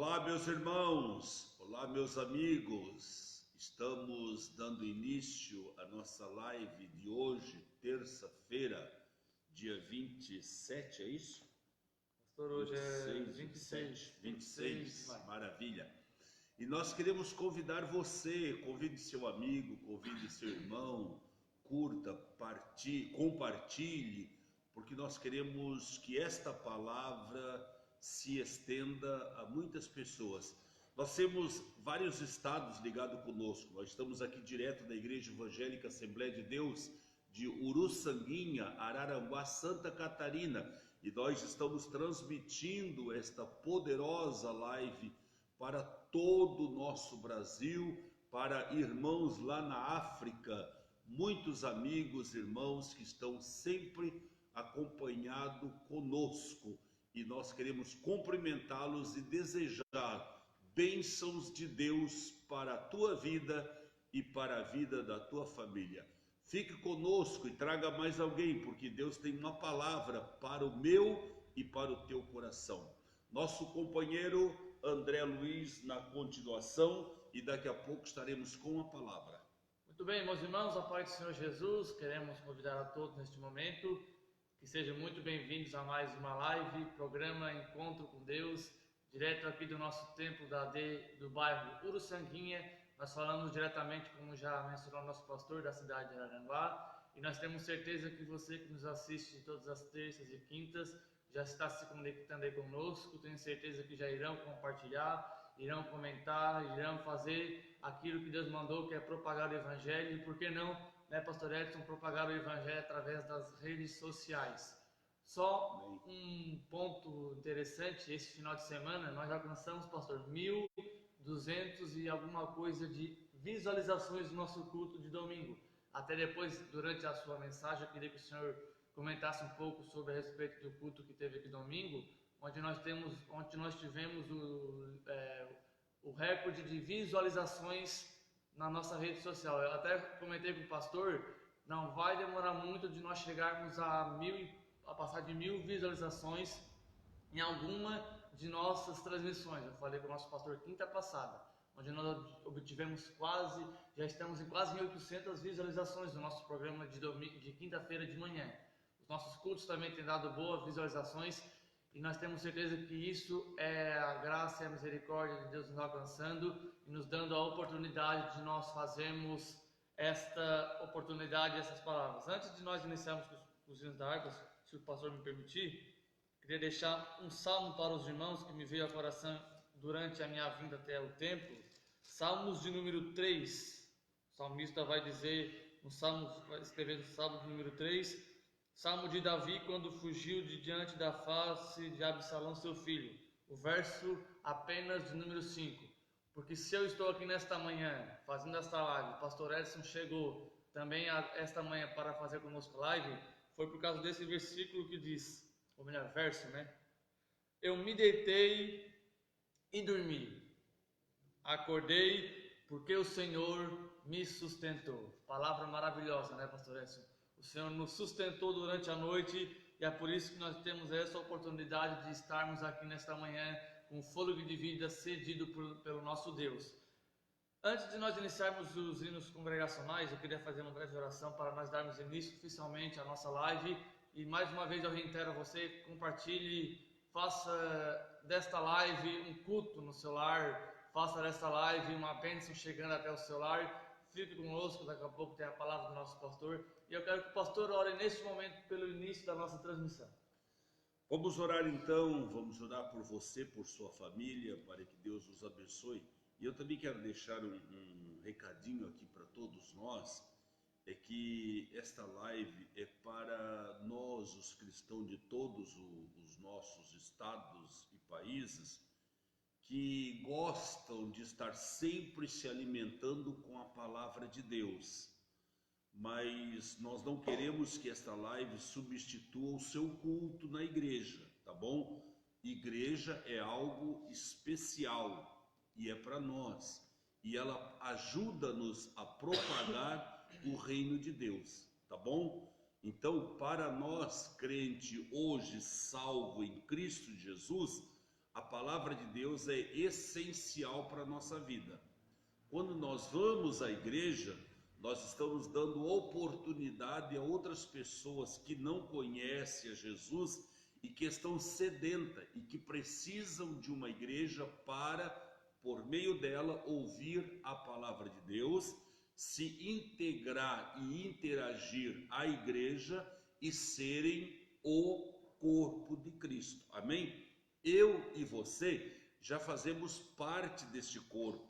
Olá, meus irmãos, olá, meus amigos. Estamos dando início à nossa live de hoje, terça-feira, dia 27, é isso? Pastor, hoje é 26, maravilha. E nós queremos convidar você, convide seu amigo, convide seu irmão, curta, compartilhe, porque nós queremos que esta palavra se estenda a muitas pessoas. Nós temos vários estados ligados conosco. Nós estamos aqui direto da Igreja Evangélica Assembleia de Deus de Uruçanguinha, Araranguá, Santa Catarina, e nós estamos transmitindo esta poderosa live para todo o nosso Brasil, para irmãos lá na África, muitos amigos, irmãos que estão sempre acompanhado conosco, e nós queremos cumprimentá-los e desejar bênçãos de Deus para a tua vida e para a vida da tua família. Fique conosco e traga mais alguém, porque Deus tem uma palavra para o meu e para o teu coração. Nosso companheiro André Luiz na continuação, e daqui a pouco estaremos com a palavra. Muito bem, meus irmãos, a paz do Senhor Jesus, queremos convidar a todos neste momento que sejam muito bem-vindos a mais uma live, programa Encontro com Deus, direto aqui do nosso templo da AD do bairro Uruçanguinha. Nós falamos diretamente, como já mencionou o nosso pastor, da cidade de Araranguá, e nós temos certeza que você que nos assiste todas as terças e quintas já está se conectando aí conosco. Tenho certeza que já irão compartilhar, irão comentar, irão fazer aquilo que Deus mandou, que é propagar o Evangelho. E por que não, né, Pastor Edson, propagar o Evangelho através das redes sociais? Só um ponto interessante, esse final de semana nós alcançamos, pastor, 1.200 e alguma coisa de visualizações do nosso culto de domingo. Até depois, durante a sua mensagem, eu queria que o senhor comentasse um pouco sobre a respeito do culto que teve aqui domingo, onde nós tivemos o recorde de visualizações na nossa rede social. Eu até comentei com o pastor, não vai demorar muito de nós chegarmos a passar de 1.000 visualizações em alguma de nossas transmissões. Eu falei com o nosso pastor quinta passada, onde nós obtivemos já estamos em quase 1.800 visualizações do nosso programa de quinta-feira de manhã. Os nossos cultos também têm dado boas visualizações, e nós temos certeza que isso é a graça e a misericórdia de Deus nos alcançando e nos dando a oportunidade de nós fazermos esta oportunidade, essas palavras. Antes de nós iniciarmos com os hinos da harpa, se o pastor me permitir, queria deixar um salmo para os irmãos que me veio ao coração durante a minha vinda até o templo. Salmos de número 3. O salmista vai dizer, vai escrever no salmo de número 3, Salmo de Davi quando fugiu de diante da face de Absalão seu filho. O verso apenas de número 5. Porque se eu estou aqui nesta manhã fazendo esta live, o pastor Edson chegou também esta manhã para fazer conosco live, foi por causa desse versículo que diz, ou melhor, verso, né? Eu me deitei e dormi. Acordei porque o Senhor me sustentou. Palavra maravilhosa, né, pastor Edson? O Senhor nos sustentou durante a noite, e é por isso que nós temos essa oportunidade de estarmos aqui nesta manhã com fôlego de vida cedido pelo nosso Deus. Antes de nós iniciarmos os hinos congregacionais, eu queria fazer uma breve oração para nós darmos início oficialmente à nossa live. E mais uma vez eu reitero a você, compartilhe, faça desta live um culto no seu lar, faça desta live uma bênção chegando até o seu lar. Fique conosco, daqui a pouco tem a palavra do nosso pastor. E eu quero que o pastor ore neste momento pelo início da nossa transmissão. Vamos orar então, vamos orar por você, por sua família, para que Deus os abençoe. E eu também quero deixar um recadinho aqui para todos nós, é que esta live é para nós, os cristãos de todos os nossos estados e países, que gostam de estar sempre se alimentando com a palavra de Deus. Mas nós não queremos que esta live substitua o seu culto na igreja, tá bom? Igreja é algo especial e é para nós. E ela ajuda-nos a propagar o reino de Deus, tá bom? Então, para nós, crente hoje salvo em Cristo Jesus, A palavra de Deus é essencial para a nossa vida. Quando nós vamos à igreja, nós estamos dando oportunidade a outras pessoas que não conhecem a Jesus e que estão sedentas e que precisam de uma igreja para, por meio dela, ouvir a palavra de Deus, se integrar e interagir à igreja e serem o corpo de Cristo. Amém? Eu e você já fazemos parte deste corpo,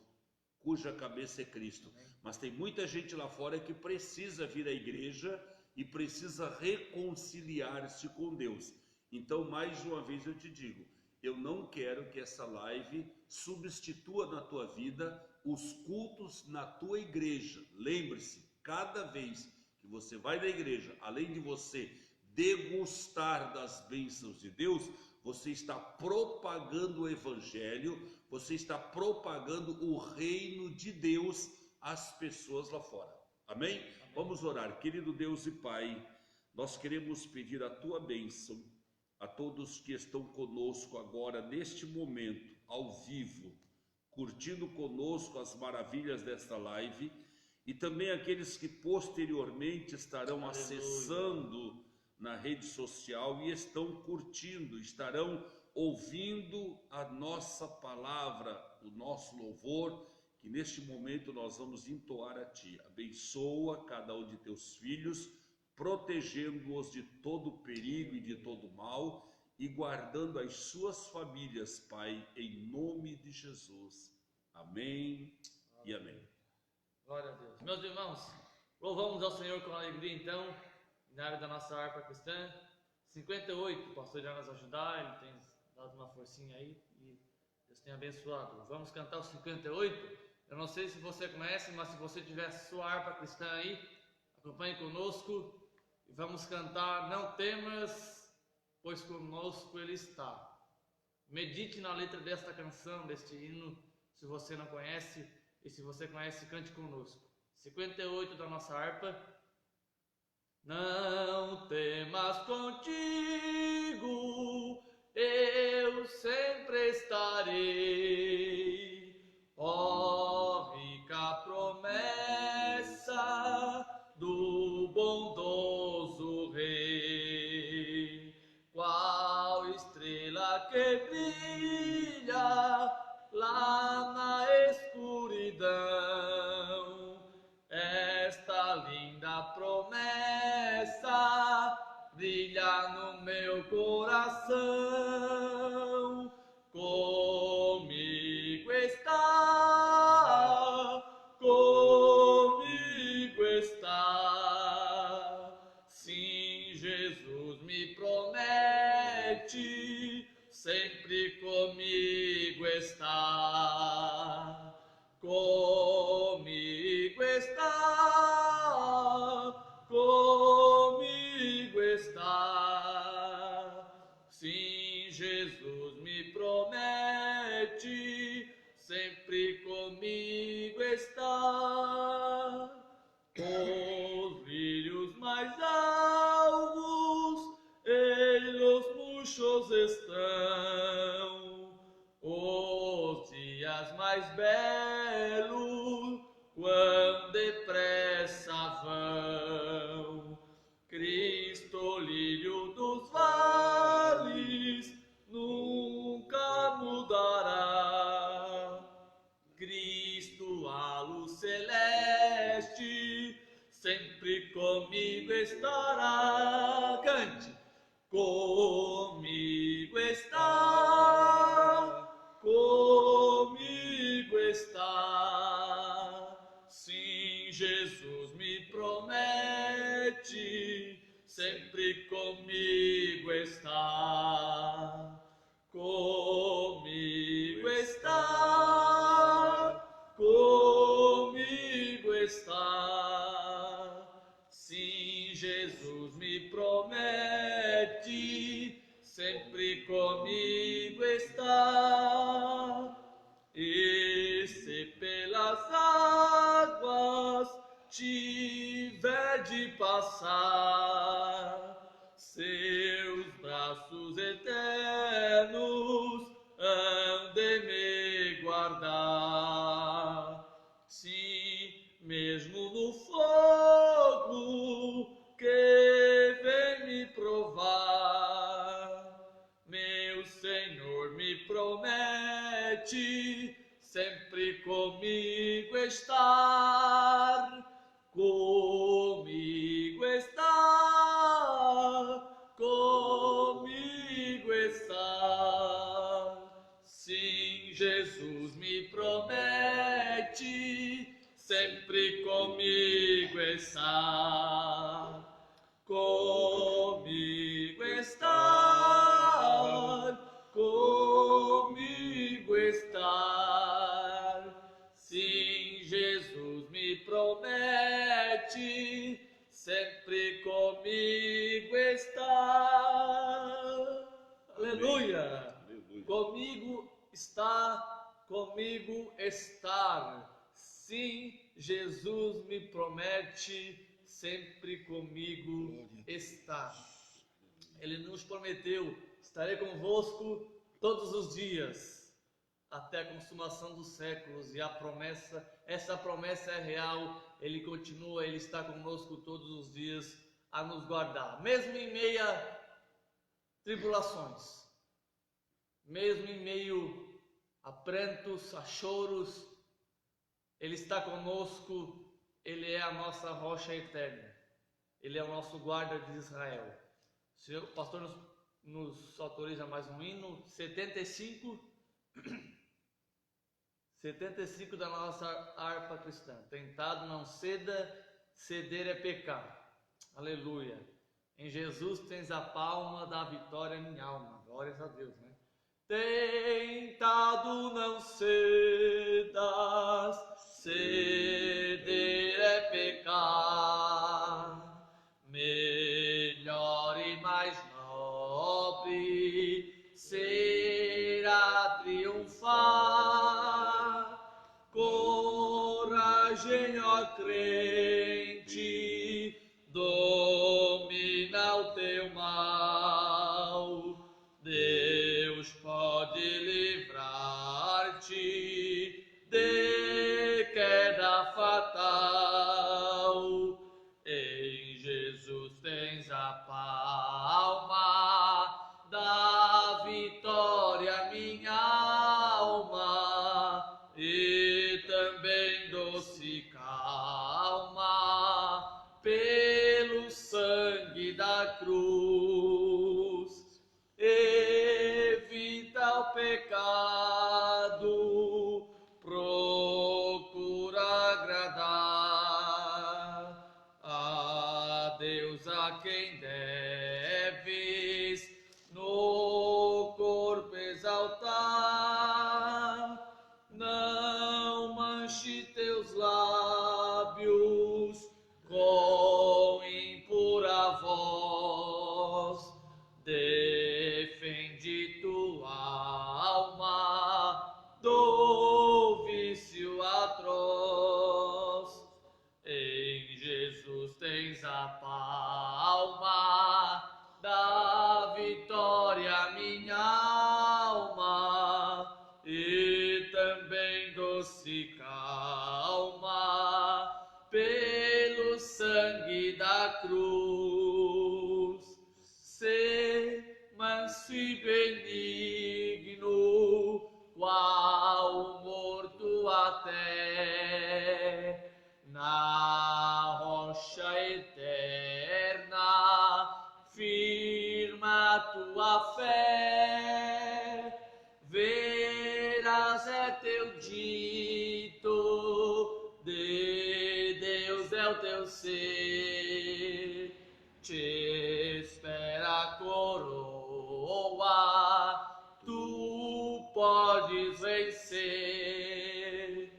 cuja cabeça é Cristo. Mas tem muita gente lá fora que precisa vir à igreja e precisa reconciliar-se com Deus. Então, mais uma vez eu te digo, eu não quero que essa live substitua na tua vida os cultos na tua igreja. Lembre-se, cada vez que você vai na igreja, além de você degustar das bênçãos de Deus, você está propagando o evangelho, você está propagando o reino de Deus às pessoas lá fora. Amém? Vamos orar. Querido Deus e Pai, nós queremos pedir a tua bênção a todos que estão conosco agora, neste momento, ao vivo, curtindo conosco as maravilhas desta live, e também aqueles que posteriormente estarão acessando na rede social e estão curtindo, estarão ouvindo a nossa palavra, o nosso louvor, que neste momento nós vamos entoar a Ti. Abençoa cada um de Teus filhos, protegendo-os de todo perigo e de todo mal e guardando as suas famílias, Pai, em nome de Jesus. Amém e amém. Glória a Deus. Meus irmãos, louvamos ao Senhor com alegria então, na área da nossa harpa cristã. 58, o pastor irá nos ajudar, ele tem dado uma forcinha aí e Deus tem abençoado. Vamos cantar o 58. Eu não sei se você conhece, mas se você tiver sua harpa cristã aí, acompanhe conosco e vamos cantar Não Temas, pois conosco Ele está. Medite na letra desta canção, deste hino, se você não conhece, e se você conhece, cante conosco. 58 da nossa harpa. Não temas, contigo eu sempre estarei. Ó, rica promessa do bondoso Rei, qual estrela que brilha lá na escuridão, esta linda promessa brilha no meu coração. Comigo está, comigo está. Sim, Jesus me promete, sempre comigo está. Comigo está, comigo está. Sim, Jesus me promete, sempre comigo está. Os lírios mais alvos em los murchos estão, os dias mais belos quão depressa vão. Cristo, lírio dos vales, nunca mudará. Cristo, a luz celeste, sempre comigo estará. Cante! Comigo está, comigo está. Sim, Jesus me promete, sempre comigo está. Comigo está, comigo está. Sim, Jesus me promete, sempre comigo está. E se pelas águas tiver de passar, seus braços eternos guardar. Sim, mesmo no fogo que vem me provar, meu Senhor me promete sempre comigo estar. Comigo está, comigo está. Sim, Jesus me promete sempre comigo estar. Comigo estar, comigo estar. Sim, Jesus me promete sempre comigo estar. Aleluia! Aleluia. Comigo está, comigo estar. Sim, Jesus me promete sempre comigo estar. Ele nos prometeu: estarei convosco todos os dias, até a consumação dos séculos. E essa promessa é real. Ele continua, Ele está conosco todos os dias a nos guardar, mesmo em meio a tribulações, mesmo em meio a prantos, a choros. Ele está conosco. Ele é a nossa rocha eterna. Ele é o nosso guarda de Israel. O pastor nos autoriza mais um hino, 75 da nossa harpa cristã. Tentado não ceda, ceder é pecar. Aleluia. Em Jesus tens a palma da vitória, minha alma. Glórias a Deus, né? Tentado não cedas, ceder é pecar. Melhor e mais nobre será triunfar. Coragem, ó crente, domina o teu mal. Deus pode livrar-te de queda fatal. Em Jesus tens a palma da vitória, minha alma, e também doce calma pelo sangue da cruz. Evita o pecado, procura agradar a Deus, a quem deves no corpo exaltar. Não manche teus lábios com impura voz. Defende tua alma do vício atroz. Em Jesus tens a palma da vitória, minha alma, e também doce calma pelo sangue da cruz. Sê manso e benigno, qual morto até, na rocha eterna, firma tua fé. Verás é teu dito, de Deus é o teu ser. Te espera a coroa, tu podes vencer.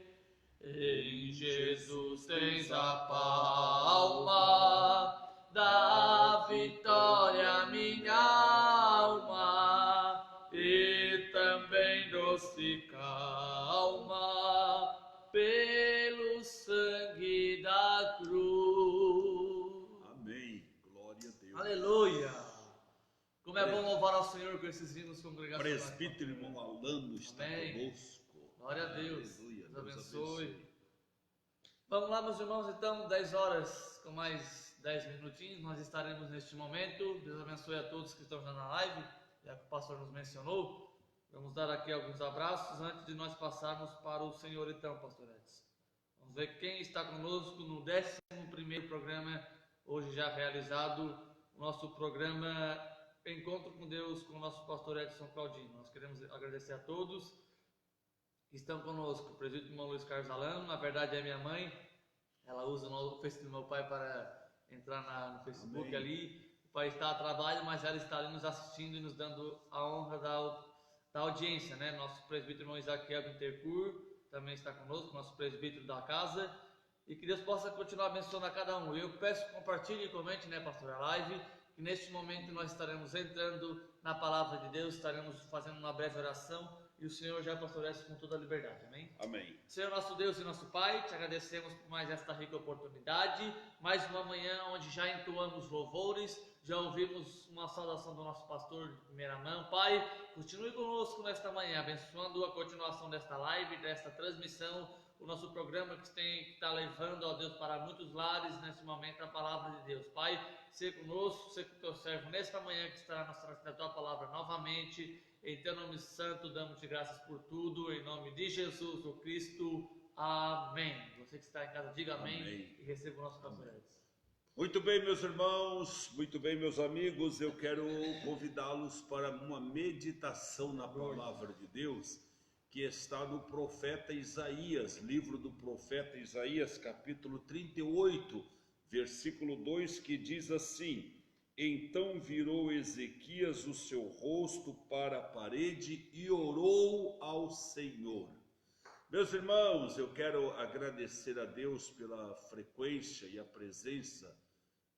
Em Jesus tens a palma da vitória, minha alma, e também doce calma pelo sangue da cruz. Amém. Glória a Deus. Aleluia! Como é bom louvar ao Senhor com esses hinos congregacionais. Presbítero irmão Alano está Amém. conosco. Glória a Deus. Aleluia. Deus abençoe. Vamos lá, meus irmãos, então, 10 horas com mais 10 minutinhos, nós estaremos neste momento. Deus abençoe a todos que estão já na live, já que o pastor nos mencionou. Vamos dar aqui alguns abraços antes de nós passarmos para o Senhor, então, pastor Edson. Vamos ver quem está conosco no 11º programa, hoje já realizado, o nosso programa Encontro com Deus com o nosso pastor Edson Claudino. Nós queremos agradecer a todos que estão conosco. O presbítero irmão Luiz Carlos Alano, na verdade é minha mãe, ela usa o Face do meu pai para entrar no Facebook. Amém. Ali. O pai está a trabalho, mas ela está ali nos assistindo e nos dando a honra da audiência, né? Nosso presbítero irmão Isaquiel Bittencourt também está conosco, nosso presbítero da casa, e que Deus possa continuar abençoando a cada um. Eu peço que compartilhe e comente, né, pastor, a live, que neste momento nós estaremos entrando na palavra de Deus, estaremos fazendo uma breve oração, e o Senhor já pastorece com toda a liberdade, amém? Amém. Senhor nosso Deus e nosso Pai, te agradecemos por mais esta rica oportunidade, mais uma manhã onde já entoamos louvores, já ouvimos uma saudação do nosso pastor de primeira mão. Pai, continue conosco nesta manhã, abençoando a continuação desta live, desta transmissão, o nosso programa que está levando, ó Deus, para muitos lares nesse momento a palavra de Deus. Pai, seja conosco, seja com o teu servo nesta manhã que estará nos trazendo a tua palavra novamente. Em teu nome santo, damos-te graças por tudo, em nome de Jesus, o Cristo. Amém. Você que está em casa, diga amém, e receba o nosso pastor Edson. Muito bem, meus irmãos, muito bem, meus amigos, eu quero convidá-los para uma meditação na palavra de Deus, que está no profeta Isaías, livro do profeta Isaías, capítulo 38, versículo 2, que diz assim: Então virou Ezequias o seu rosto para a parede e orou ao Senhor. Meus irmãos, eu quero agradecer a Deus pela frequência e a presença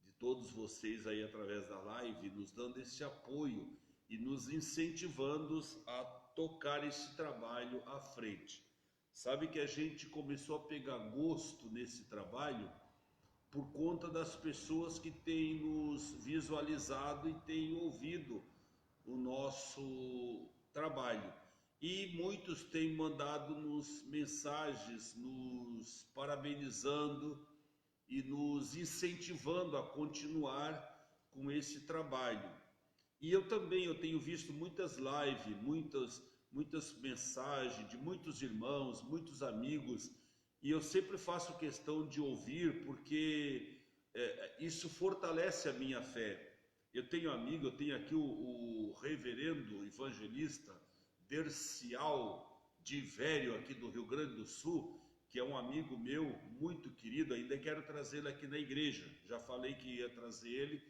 de todos vocês aí através da live, nos dando esse apoio e nos incentivando a tocar esse trabalho à frente. Sabe que a gente começou a pegar gosto nesse trabalho por conta das pessoas que têm nos visualizado e têm ouvido o nosso trabalho. E muitos têm mandado-nos mensagens, nos parabenizando e nos incentivando a continuar com esse trabalho. E eu tenho visto muitas lives, muitas mensagens de muitos irmãos, muitos amigos, e eu sempre faço questão de ouvir, porque isso fortalece a minha fé. Eu tenho aqui o reverendo evangelista Dercial de Vério, aqui do Rio Grande do Sul, que é um amigo meu muito querido, ainda quero trazê-lo aqui na igreja. Já falei que ia trazer ele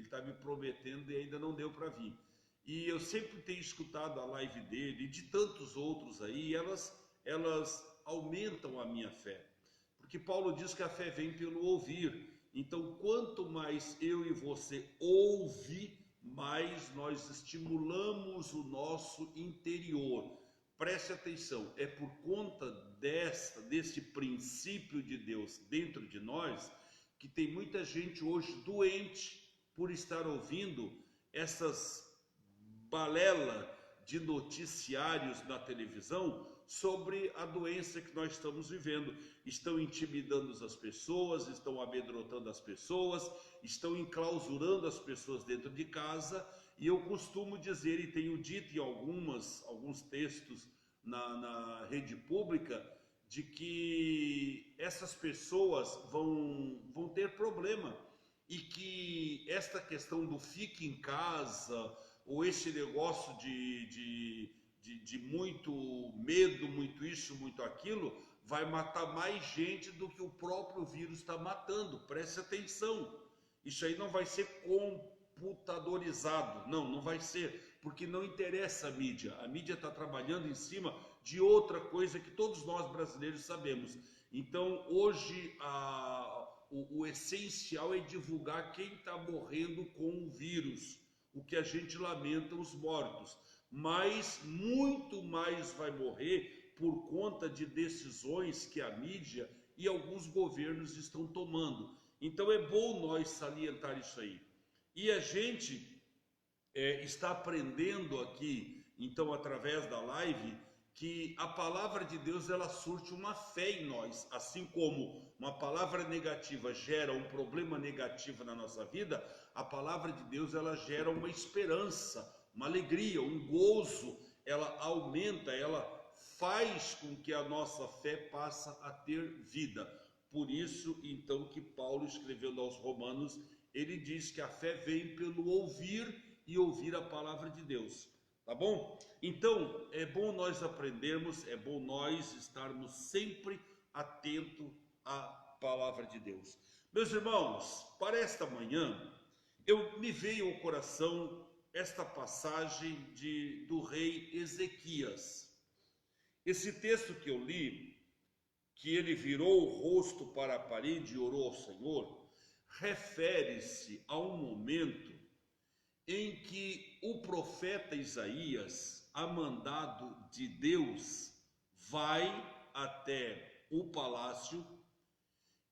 está me prometendo e ainda não deu para vir. E eu sempre tenho escutado a live dele e de tantos outros aí, e elas aumentam a minha fé. Porque Paulo diz que a fé vem pelo ouvir. Então, quanto mais eu e você ouve, mais nós estimulamos o nosso interior. Preste atenção, é por conta desse princípio de Deus dentro de nós que tem muita gente hoje doente por estar ouvindo essas balela de noticiários na televisão sobre a doença que nós estamos vivendo. Estão intimidando as pessoas, estão amedrontando as pessoas, estão enclausurando as pessoas dentro de casa, e eu costumo dizer, e tenho dito em alguns textos na rede pública, de que essas pessoas vão ter problema, e que esta questão do fique em casa, ou esse negócio de muito medo, muito isso, muito aquilo, vai matar mais gente do que o próprio vírus está matando. Preste atenção, isso aí não vai ser computadorizado, não vai ser, porque não interessa a mídia está trabalhando em cima de outra coisa que todos nós brasileiros sabemos. Então hoje o essencial é divulgar quem está morrendo com o vírus, o que a gente lamenta, os mortos, mas muito mais vai morrer por conta de decisões que a mídia e alguns governos estão tomando. Então é bom nós salientar isso aí. E a gente está aprendendo aqui, então, através da live, que a palavra de Deus ela surte uma fé em nós, assim como uma palavra negativa gera um problema negativo na nossa vida, a palavra de Deus ela gera uma esperança, uma alegria, um gozo, ela aumenta, ela faz com que a nossa fé passe a ter vida. Por isso, então, que Paulo escrevendo aos Romanos, ele diz que a fé vem pelo ouvir e ouvir a palavra de Deus. Tá bom? Então, é bom nós aprendermos, é bom nós estarmos sempre atentos à palavra de Deus. Meus irmãos, para esta manhã, me veio ao coração esta passagem do rei Ezequias. Esse texto que eu li, que ele virou o rosto para a parede e orou ao Senhor, refere-se a um momento em que o profeta Isaías, a mandado de Deus, vai até o palácio,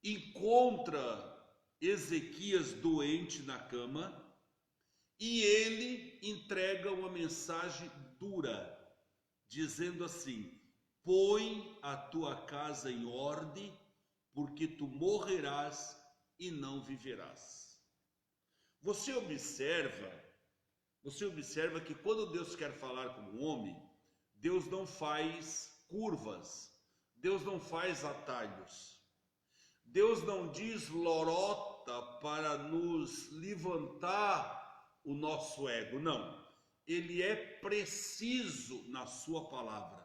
encontra Ezequias doente na cama e ele entrega uma mensagem dura, dizendo assim: põe a tua casa em ordem, porque tu morrerás e não viverás. Você observa que quando Deus quer falar com o homem, Deus não faz curvas, Deus não faz atalhos, Deus não diz lorota para nos levantar o nosso ego, não. Ele é preciso na sua palavra.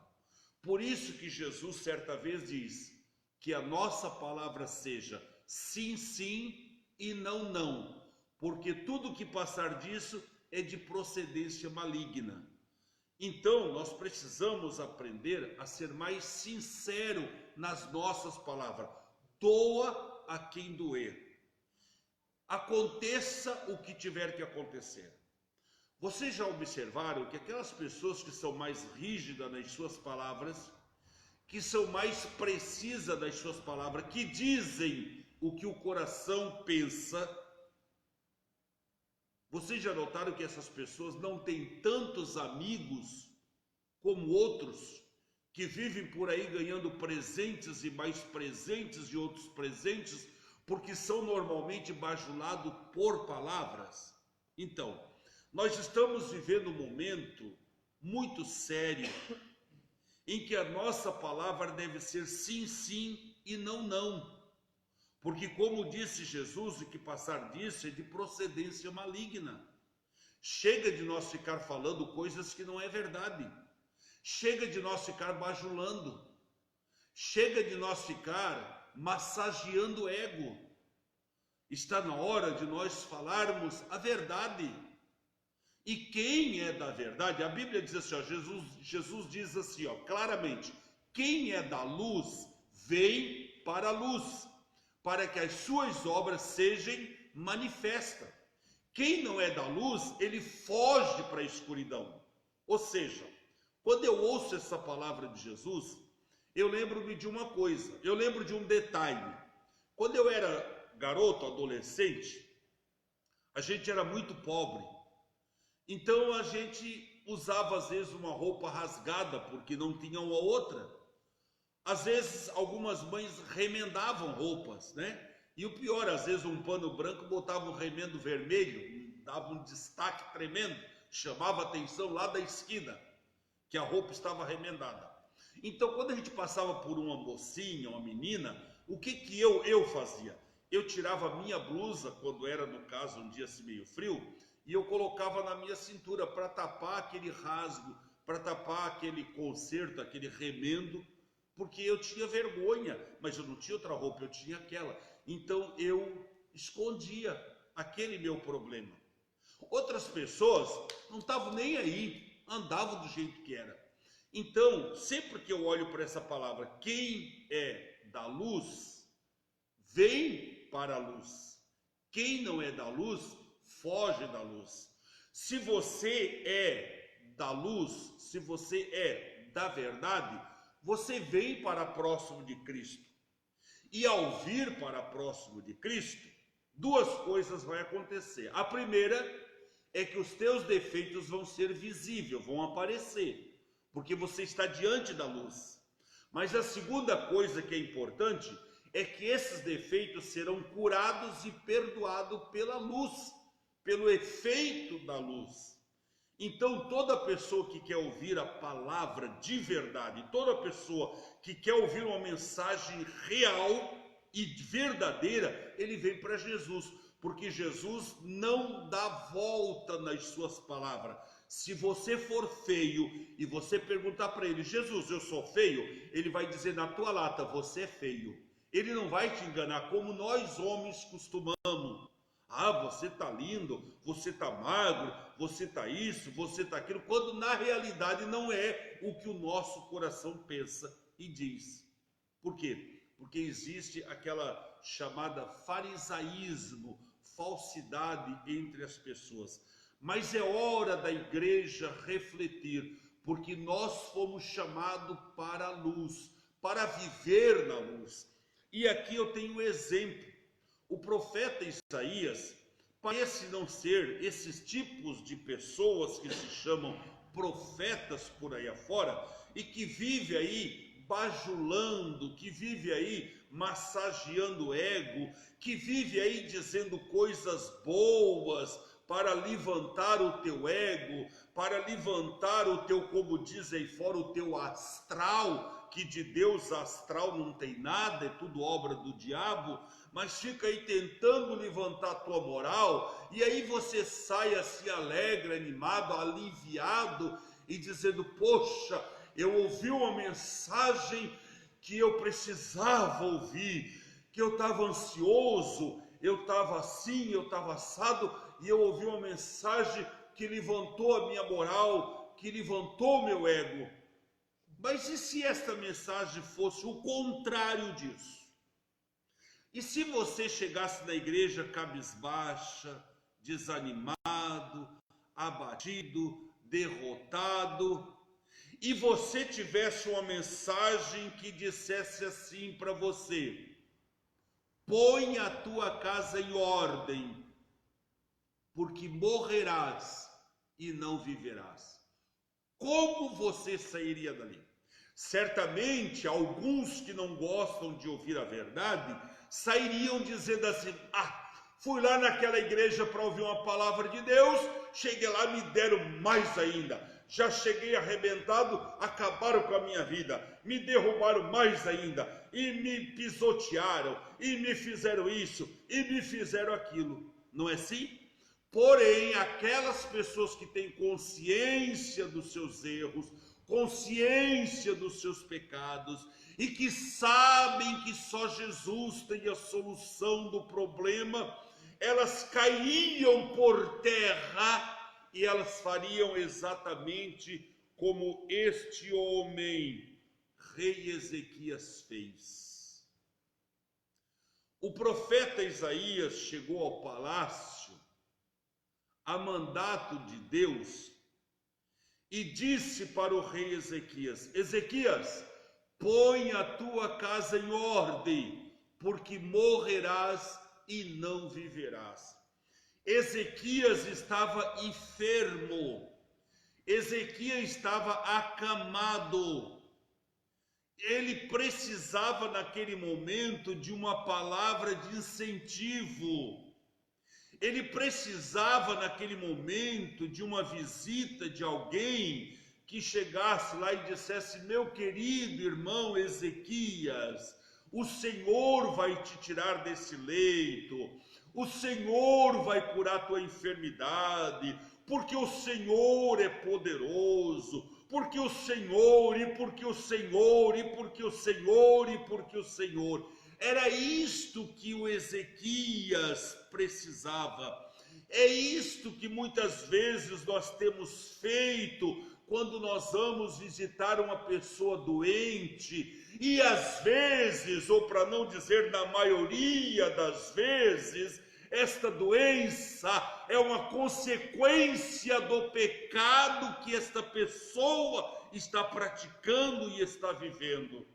Por isso que Jesus certa vez diz que a nossa palavra seja sim, sim e não, não. Porque tudo que passar disso é de procedência maligna. Então, nós precisamos aprender a ser mais sincero nas nossas palavras. Doa a quem doer. Aconteça o que tiver que acontecer. Vocês já observaram que aquelas pessoas que são mais rígidas nas suas palavras, que são mais precisas das suas palavras, que dizem o que o coração pensa, vocês já notaram que essas pessoas não têm tantos amigos como outros, que vivem por aí ganhando presentes e mais presentes e outros presentes, porque são normalmente bajulados por palavras? Então, nós estamos vivendo um momento muito sério, em que a nossa palavra deve ser sim, sim e não, não. Porque, como disse Jesus, o que passar disso é de procedência maligna. Chega de nós ficar falando coisas que não é verdade. Chega de nós ficar bajulando. Chega de nós ficar massageando o ego. Está na hora de nós falarmos a verdade. E quem é da verdade? A Bíblia diz assim, ó, Jesus diz assim, ó, claramente: quem é da luz, vem para a luz, para que as suas obras sejam manifestas. Quem não é da luz, ele foge para a escuridão. Ou seja, quando eu ouço essa palavra de Jesus, eu lembro-me de uma coisa, eu lembro de um detalhe. Quando eu era garoto, adolescente, a gente era muito pobre. Então a gente usava às vezes uma roupa rasgada, porque não tinha uma outra. Às vezes algumas mães remendavam roupas, né? E o pior, às vezes um pano branco botava um remendo vermelho, dava um destaque tremendo, chamava a atenção lá da esquina, que a roupa estava remendada. Então quando a gente passava por uma mocinha, uma menina, o que eu fazia? Eu tirava a minha blusa, quando era no caso um dia assim meio frio, e eu colocava na minha cintura para tapar aquele rasgo, para tapar aquele conserto, aquele remendo, porque eu tinha vergonha, mas eu não tinha outra roupa, eu tinha aquela. Então eu escondia aquele meu problema. Outras pessoas não estavam nem aí, andavam do jeito que era. Então, sempre que eu olho para essa palavra, quem é da luz, vem para a luz. Quem não é da luz, foge da luz. Se você é da luz, se você é da verdade, você vem para próximo de Cristo. E ao vir para próximo de Cristo, duas coisas vão acontecer. A primeira é que os teus defeitos vão ser visíveis, vão aparecer. porque você está diante da luz. Mas a segunda coisa que é importante é que esses defeitos serão curados e perdoados pela luz, pelo efeito da luz. Então, toda pessoa que quer ouvir a palavra de verdade, toda pessoa que quer ouvir uma mensagem real e verdadeira, ele vem para Jesus, porque Jesus não dá volta nas suas palavras. Se você for feio e você perguntar para ele: Jesus, eu sou feio? Ele vai dizer na tua lata: você é feio. Ele não vai te enganar como nós homens costumamos. Ah, você está lindo, você está magro, você está isso, você está aquilo, quando na realidade não é o que o nosso coração pensa e diz. Por quê? Porque existe aquela chamada farisaísmo, falsidade entre as pessoas. Mas é hora da igreja refletir, porque nós fomos chamados para a luz, para viver na luz. E aqui eu tenho um exemplo. O profeta Isaías parece não ser esses tipos de pessoas que se chamam profetas por aí afora e que vive aí bajulando, que vive aí massageando o ego, que vive aí dizendo coisas boas para levantar o teu ego, para levantar o teu, como diz aí fora, o teu astral, que de Deus astral não tem nada, é tudo obra do diabo, mas fica aí tentando levantar a tua moral, e aí você sai assim alegre, animado, aliviado, e dizendo: poxa, eu ouvi uma mensagem que eu precisava ouvir, que eu estava ansioso, eu estava assim, eu estava assado, e eu ouvi uma mensagem que levantou a minha moral, que levantou o meu ego. Mas e se esta mensagem fosse o contrário disso? E se você chegasse na igreja cabisbaixa, desanimado, abatido, derrotado, e você tivesse uma mensagem que dissesse assim para você: põe a tua casa em ordem, porque morrerás e não viverás. Como você sairia dali? Certamente alguns que não gostam de ouvir a verdade sairiam dizendo assim: fui lá naquela igreja para ouvir uma palavra de Deus, cheguei lá, me deram mais ainda, já cheguei arrebentado, acabaram com a minha vida, me derrubaram mais ainda, e me pisotearam, e me fizeram isso, e me fizeram aquilo. Não é assim? Porém, aquelas pessoas que têm consciência dos seus erros, consciência dos seus pecados, e que sabem que só Jesus tem a solução do problema, elas cairiam por terra e elas fariam exatamente como este homem, rei Ezequias, fez. O profeta Isaías chegou ao palácio a mandato de Deus e disse para o rei Ezequias: Ezequias, põe a tua casa em ordem, porque morrerás e não viverás. Ezequias estava enfermo, Ezequias estava acamado, ele precisava naquele momento de uma palavra de incentivo. Ele precisava naquele momento de uma visita de alguém que chegasse lá e dissesse: meu querido irmão Ezequias, o Senhor vai te tirar desse leito, o Senhor vai curar tua enfermidade, porque o Senhor é poderoso, porque o Senhor, e porque o Senhor, e porque o Senhor, e porque o Senhor. Era isto que o Ezequias precisava. É isto que muitas vezes nós temos feito quando nós vamos visitar uma pessoa doente, e às vezes, ou para não dizer na maioria das vezes, esta doença é uma consequência do pecado que esta pessoa está praticando e está vivendo.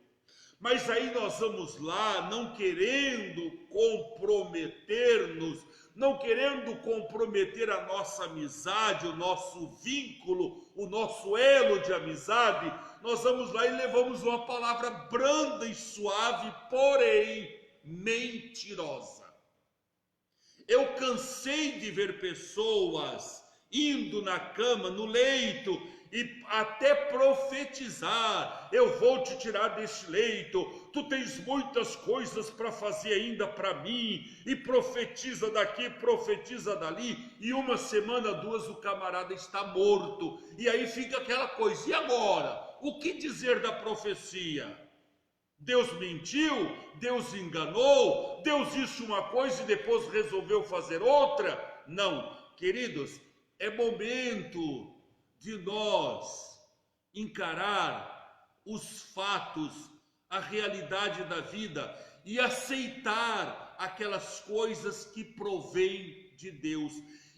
Mas aí nós vamos lá, não querendo comprometer-nos, não querendo comprometer a nossa amizade, o nosso vínculo, o nosso elo de amizade, nós vamos lá e levamos uma palavra branda e suave, porém mentirosa. Eu cansei de ver pessoas indo na cama, no leito, e até profetizar: eu vou te tirar deste leito, tu tens muitas coisas para fazer ainda para mim, e profetiza daqui, profetiza dali, e uma semana, duas, o camarada está morto, e aí fica aquela coisa: e agora? O que dizer da profecia? Deus mentiu, Deus enganou, Deus disse uma coisa e depois resolveu fazer outra? Não, queridos, é momento de nós encarar os fatos, a realidade da vida e aceitar aquelas coisas que provêm de Deus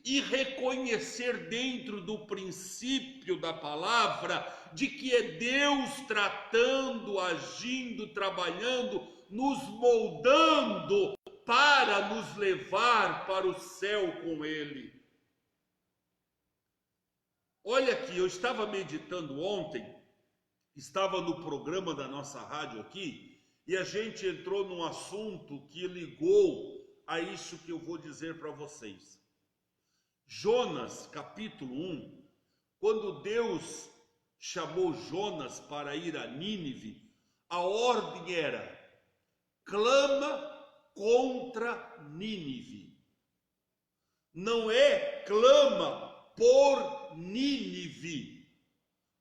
e reconhecer dentro do princípio da palavra de que é Deus tratando, agindo, trabalhando, nos moldando para nos levar para o céu com Ele. Olha aqui, eu estava meditando ontem, estava no programa da nossa rádio aqui, e a gente entrou num assunto que ligou a isso que eu vou dizer para vocês. Jonas, capítulo 1, quando Deus chamou Jonas para ir a Nínive, a ordem era: clama contra Nínive. Não é clama por Nínive.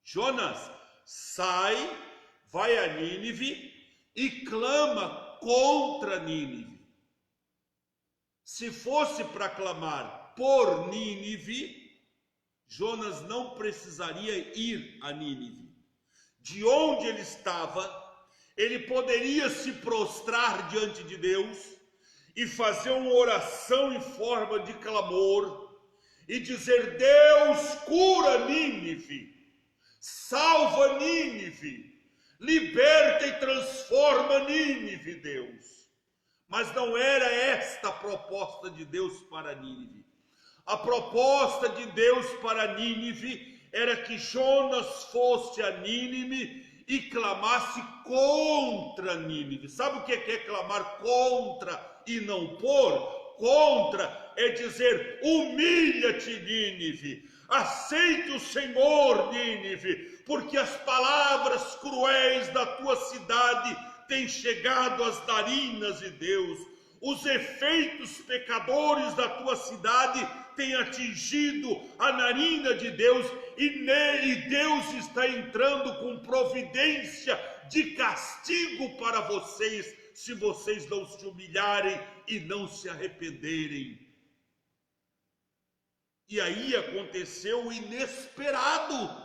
Jonas, sai, vai a Nínive e clama contra Nínive. Se fosse para clamar por Nínive, Jonas não precisaria ir a Nínive. De onde ele estava, ele poderia se prostrar diante de Deus e fazer uma oração em forma de clamor e dizer: Deus, cura Nínive, salva Nínive, liberta e transforma Nínive, Deus. Mas não era esta a proposta de Deus para Nínive. A proposta de Deus para Nínive era que Jonas fosse a Nínive e clamasse contra Nínive. Sabe o que é clamar contra e não por? Contra é dizer: humilha-te, Nínive, aceite o Senhor, Nínive, porque as palavras cruéis da tua cidade têm chegado às narinas de Deus. Os efeitos pecadores da tua cidade têm atingido a narina de Deus, e Deus está entrando com providência de castigo para vocês, se vocês não se humilharem e não se arrependerem. E aí aconteceu o inesperado.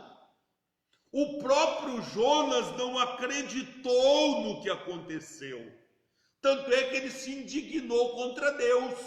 O próprio Jonas não acreditou no que aconteceu. Tanto é que ele se indignou contra Deus.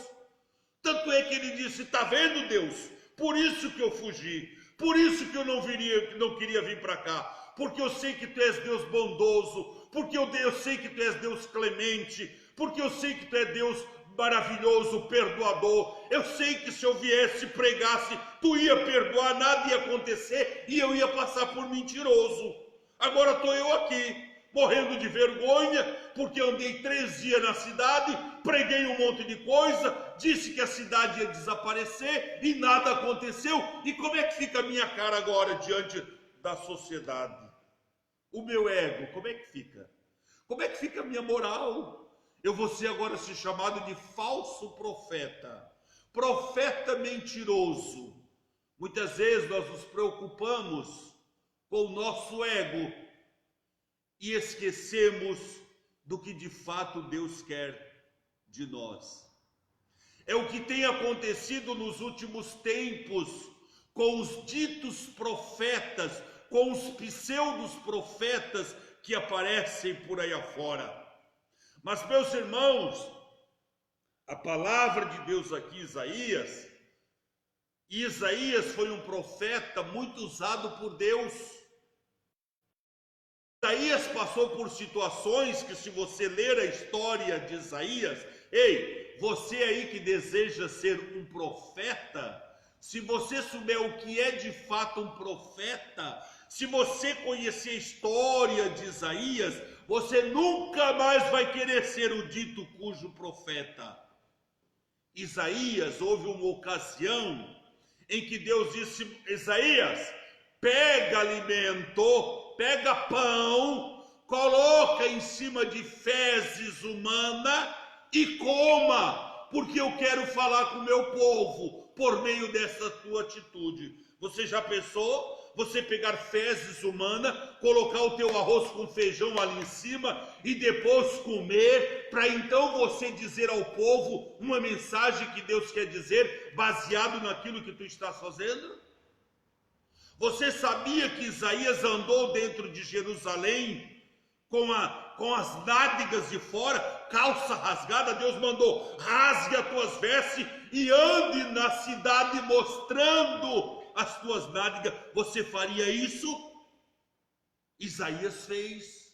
Tanto é que ele disse: está vendo, Deus? Por isso que eu fugi. Por isso que eu não queria vir para cá. Porque eu sei que tu és Deus bondoso. Porque eu sei que tu és Deus clemente. Porque eu sei que tu és Deus maravilhoso, perdoador. Eu sei que se eu viesse e pregasse, tu ia perdoar, nada ia acontecer e eu ia passar por mentiroso. Agora estou eu aqui, morrendo de vergonha, porque andei 3 dias na cidade, preguei um monte de coisa, disse que a cidade ia desaparecer e nada aconteceu. E como é que fica a minha cara agora diante da sociedade? O meu ego, como é que fica? Como é que fica a minha moral? Eu vou ser agora ser chamado de falso profeta, profeta mentiroso. Muitas vezes nós nos preocupamos com o nosso ego e esquecemos do que de fato Deus quer de nós. É o que tem acontecido nos últimos tempos com os ditos profetas, com os pseudos profetas que aparecem por aí afora. Mas, meus irmãos, a palavra de Deus aqui, Isaías foi um profeta muito usado por Deus. Isaías passou por situações que, se você ler a história de Isaías, ei, você aí que deseja ser um profeta, se você souber o que é de fato um profeta, se você conhecer a história de Isaías, você nunca mais vai querer ser o dito cujo profeta. Isaías, houve uma ocasião em que Deus disse: Isaías, pega alimento, pega pão, coloca em cima de fezes humana e coma, porque eu quero falar com o meu povo por meio dessa tua atitude. Você já pensou? Você pegar fezes humanas, colocar o teu arroz com feijão ali em cima e depois comer, para então você dizer ao povo uma mensagem que Deus quer dizer, baseado naquilo que tu estás fazendo? Você sabia que Isaías andou dentro de Jerusalém com as nádegas de fora, calça rasgada? Deus mandou: rasgue as tuas vestes e ande na cidade mostrando as tuas nádegas. Você faria isso? Isaías fez.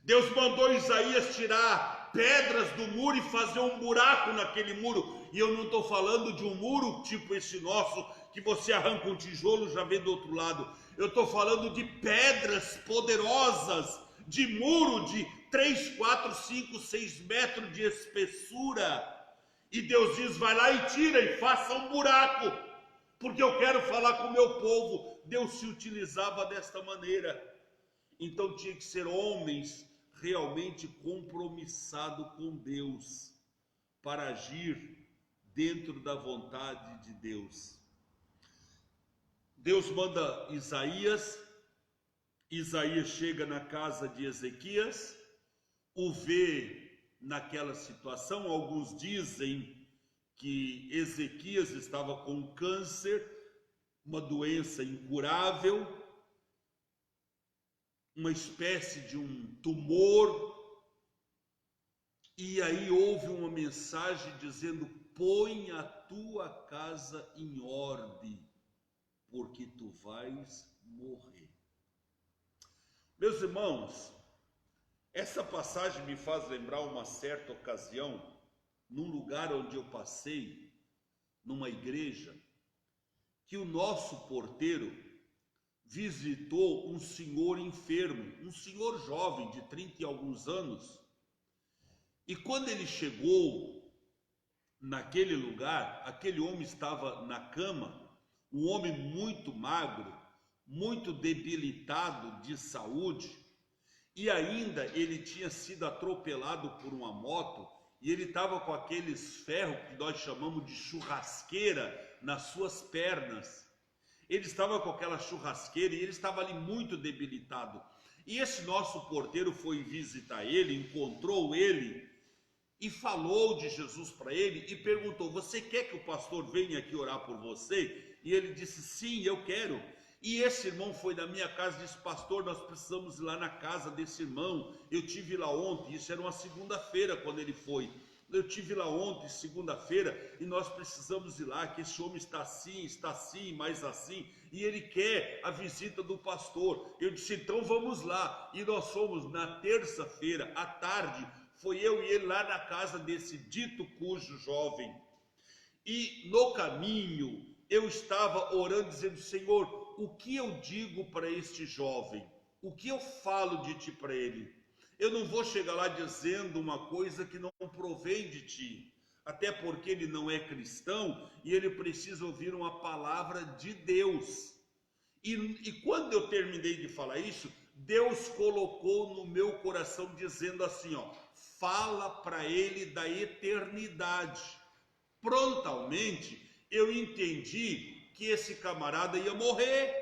Deus mandou Isaías tirar pedras do muro e fazer um buraco naquele muro. E eu não estou falando de um muro tipo esse nosso, que você arranca um tijolo e já vê do outro lado. Eu estou falando de pedras poderosas, de muro de 3, 4, 5, 6 metros de espessura. E Deus diz: vai lá e tira e faça um buraco, porque eu quero falar com o meu povo. Deus se utilizava desta maneira. Então tinha que ser homens realmente compromissados com Deus, para agir dentro da vontade de Deus. Deus manda Isaías. Isaías chega na casa de Ezequias, o vê naquela situação. Alguns dizem que Ezequias estava com câncer, uma doença incurável, uma espécie de um tumor, e aí houve uma mensagem dizendo: põe a tua casa em ordem, porque tu vais morrer. Meus irmãos, essa passagem me faz lembrar uma certa ocasião, num lugar onde eu passei, numa igreja, que o nosso porteiro visitou um senhor enfermo, um senhor jovem de 30 e alguns anos. E quando ele chegou naquele lugar, aquele homem estava na cama, um homem muito magro, muito debilitado de saúde, e ainda ele tinha sido atropelado por uma moto, e ele estava com aqueles ferros que nós chamamos de churrasqueira nas suas pernas. Ele estava com aquela churrasqueira e ele estava ali muito debilitado. E esse nosso porteiro foi visitar ele, encontrou ele e falou de Jesus para ele e perguntou: você quer que o pastor venha aqui orar por você? E ele disse: sim, eu quero. E esse irmão foi na minha casa e disse: pastor, nós precisamos ir lá na casa desse irmão. Eu tive lá ontem, isso era uma segunda-feira quando ele foi. Eu tive lá ontem, segunda-feira, e nós precisamos ir lá, que esse homem está assim, mais assim, e ele quer a visita do pastor. Eu disse: então vamos lá. E nós fomos na terça-feira, à tarde, foi eu e ele lá na casa desse dito cujo jovem. E no caminho, eu estava orando, dizendo: Senhor, o que eu digo para este jovem? O que eu falo de ti para ele? Eu não vou chegar lá dizendo uma coisa que não provém de ti, até porque ele não é cristão e ele precisa ouvir uma palavra de Deus. E quando eu terminei de falar isso, Deus colocou no meu coração dizendo assim, ó: fala para ele da eternidade. Prontamente eu entendi que esse camarada ia morrer.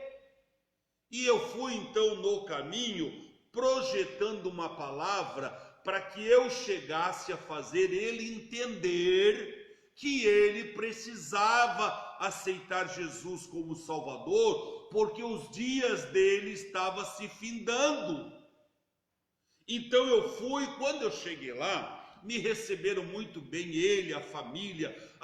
E eu fui então no caminho projetando uma palavra para que eu chegasse a fazer ele entender que ele precisava aceitar Jesus como Salvador, porque os dias dele estavam se findando. Então eu fui, quando eu cheguei lá, me receberam muito bem, ele, a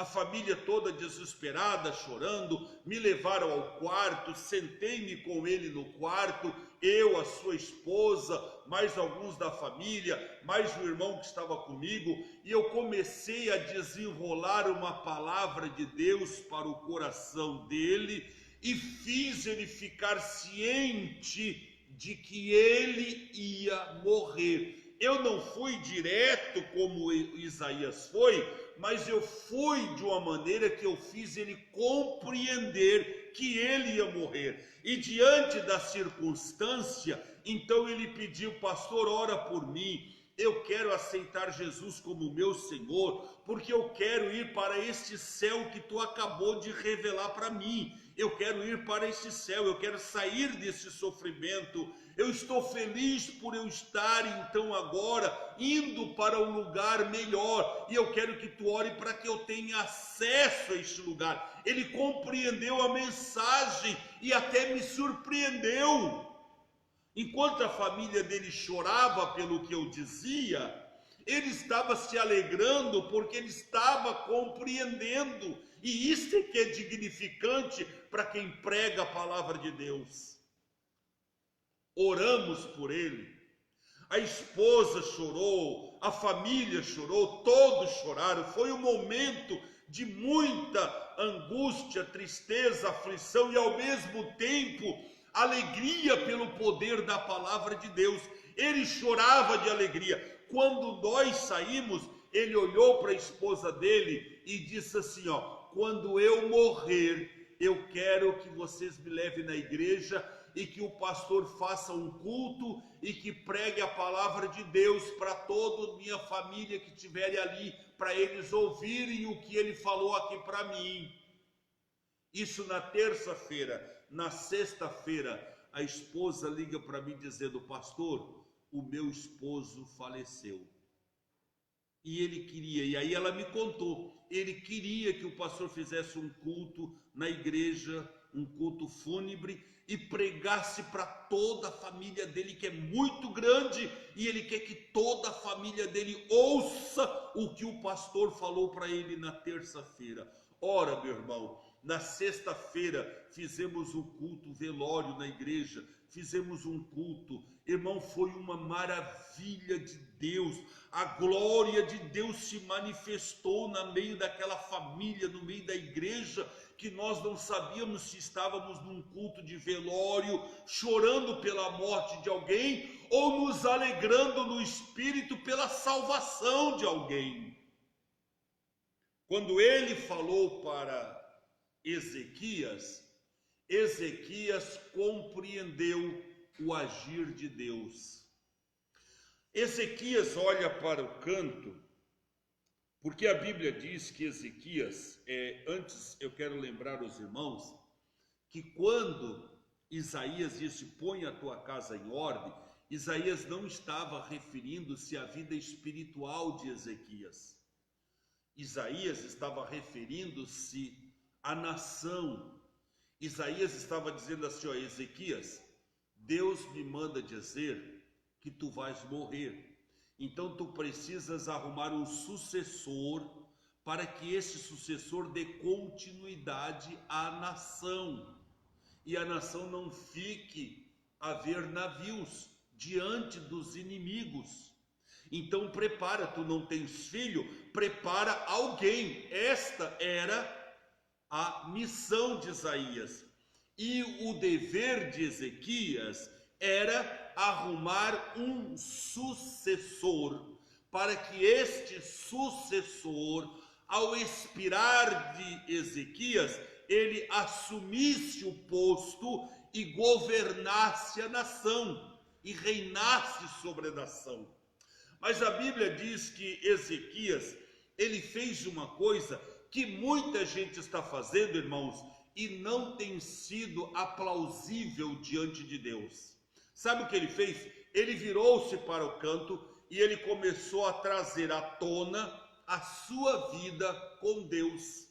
família toda desesperada, chorando. Me levaram ao quarto, sentei-me com ele no quarto eu, a sua esposa, mais alguns da família, mais o irmão que estava comigo, e eu comecei a desenrolar uma palavra de Deus para o coração dele e fiz ele ficar ciente de que ele ia morrer. Eu não fui direto como Isaías foi, mas eu fui de uma maneira que eu fiz ele compreender que ele ia morrer. E diante da circunstância, então ele pediu: pastor, ora por mim, eu quero aceitar Jesus como meu Senhor, porque eu quero ir para este céu que tu acabou de revelar para mim. Eu quero ir para este céu, eu quero sair desse sofrimento. Eu estou feliz por eu estar então agora indo para um lugar melhor, e eu quero que tu ore para que eu tenha acesso a este lugar. Ele compreendeu a mensagem e até me surpreendeu. Enquanto a família dele chorava pelo que eu dizia, ele estava se alegrando porque ele estava compreendendo. E isso é que é dignificante para quem prega a palavra de Deus. Oramos por ele, a esposa chorou, a família chorou, todos choraram. Foi um momento de muita angústia, tristeza, aflição e ao mesmo tempo alegria pelo poder da palavra de Deus. Ele chorava de alegria. Quando nós saímos, ele olhou para a esposa dele e disse assim: ó, quando eu morrer, eu quero que vocês me levem na igreja e que o pastor faça um culto e que pregue a palavra de Deus para toda a minha família que estiver ali, para eles ouvirem o que ele falou aqui para mim. Isso na terça-feira. Na sexta-feira, a esposa liga para mim dizendo: pastor, o meu esposo faleceu. E ele queria, e aí ela me contou, ele queria que o pastor fizesse um culto na igreja, um culto fúnebre, e pregasse para toda a família dele, que é muito grande, e ele quer que toda a família dele ouça o que o pastor falou para ele na terça-feira. Ora, meu irmão, na sexta-feira fizemos um culto velório na igreja, fizemos um culto, irmão, foi uma maravilha de Deus. A glória de Deus se manifestou no meio daquela família, no meio da igreja, que nós não sabíamos se estávamos num culto de velório, chorando pela morte de alguém, ou nos alegrando no espírito pela salvação de alguém. Quando ele falou para Ezequias, Ezequias compreendeu o agir de Deus. Ezequias olha para o canto, porque a Bíblia diz que Ezequias, antes eu quero lembrar os irmãos, que quando Isaías disse: põe a tua casa em ordem, Isaías não estava referindo-se à vida espiritual de Ezequias. Isaías estava referindo-se à nação. Isaías estava dizendo assim: ó, Ezequias, Deus me manda dizer que tu vais morrer. Então tu precisas arrumar um sucessor para que esse sucessor dê continuidade à nação. E a nação não fique a ver navios diante dos inimigos. Então prepara, tu não tens filho, prepara alguém. Esta era a missão de Isaías. E o dever de Ezequias era arrumar um sucessor, para que este sucessor, ao expirar de Ezequias, ele assumisse o posto e governasse a nação, e reinasse sobre a nação. Mas a Bíblia diz que Ezequias, ele fez uma coisa que muita gente está fazendo, irmãos, e não tem sido aplausível diante de Deus. Sabe o que ele fez? Ele virou-se para o canto e ele começou a trazer à tona a sua vida com Deus.